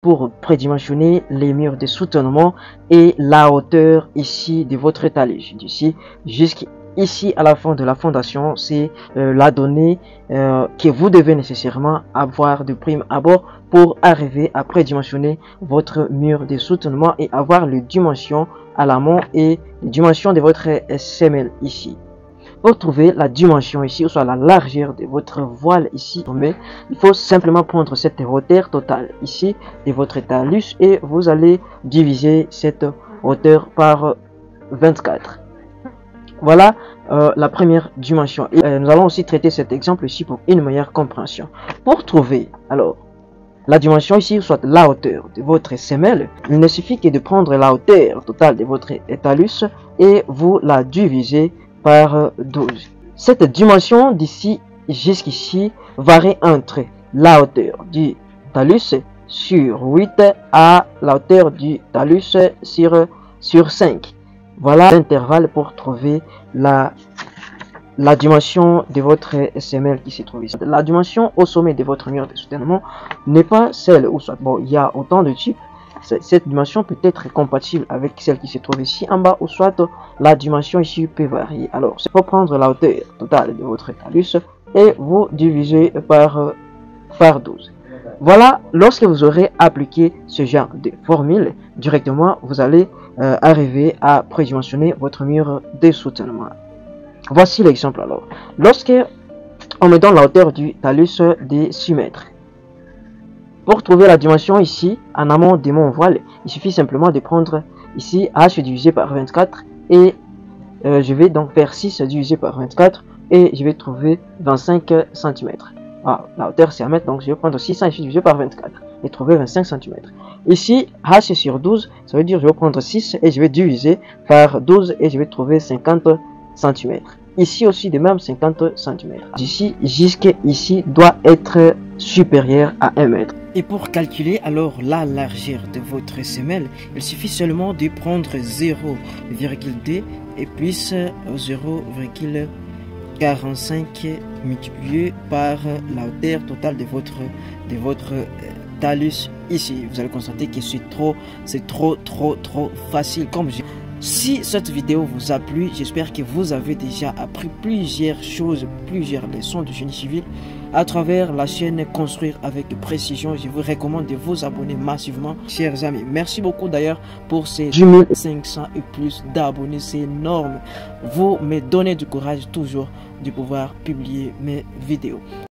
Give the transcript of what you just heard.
pour prédimensionner les murs de soutènement et la hauteur ici de votre étalage. D'ici jusqu'ici à la fin de la fondation, c'est la donnée que vous devez nécessairement avoir de prime abord pour arriver à prédimensionner votre mur de soutènement et avoir les dimensions à l'amont et les dimensions de votre semelle ici. Pour trouver la dimension ici, ou soit la largeur de votre voile ici, mais il faut simplement prendre cette hauteur totale ici de votre talus et vous allez diviser cette hauteur par 24. Voilà la première dimension. Et, nous allons aussi traiter cet exemple ici pour une meilleure compréhension. Pour trouver alors la dimension ici, soit la hauteur de votre semelle, il ne suffit que de prendre la hauteur totale de votre talus et vous la divisez par 12. Cette dimension d'ici jusqu'ici varie entre la hauteur du talus sur 8 à la hauteur du talus sur 5. Voilà l'intervalle pour trouver la dimension de votre semelle qui se trouve ici. La dimension au sommet de votre mur de soutènement n'est pas celle où soit, bon, il y a autant de types. Cette dimension peut être compatible avec celle qui se trouve ici en bas, ou soit la dimension ici peut varier. Alors, c'est pour prendre la hauteur totale de votre talus et vous divisez par 12. Voilà, lorsque vous aurez appliqué ce genre de formule, directement, vous allez arriver à prédimensionner votre mur de soutènement. Voici l'exemple alors. Lorsque on me donne la hauteur du talus de 6 mètres, pour trouver la dimension ici, en amont de mon voile, il suffit simplement de prendre ici h divisé par 24 et je vais donc faire 6 divisé par 24 et je vais trouver 25 cm. Ah, la hauteur c'est 1 mètre, donc je vais prendre 600 divisé par 24 et trouver 25 cm. Ici, h sur 12, ça veut dire je vais prendre 6 et je vais diviser par 12 et je vais trouver 50 cm. Ici aussi de même 50 cm. D'ici jusqu'ici doit être supérieur à 1 mètre. Et pour calculer alors la largeur de votre semelle, il suffit seulement de prendre 0,2 et puis 0,45 multiplié par la hauteur totale de votre talus ici. Vous allez constater que c'est trop facile. Comme je... Si cette vidéo vous a plu, j'espère que vous avez déjà appris plusieurs choses, plusieurs leçons de génie civil à travers la chaîne Construire avec précision. Je vous recommande de vous abonner massivement, chers amis. Merci beaucoup d'ailleurs pour ces 10 500 et plus d'abonnés, c'est énorme. Vous me donnez du courage toujours de pouvoir publier mes vidéos.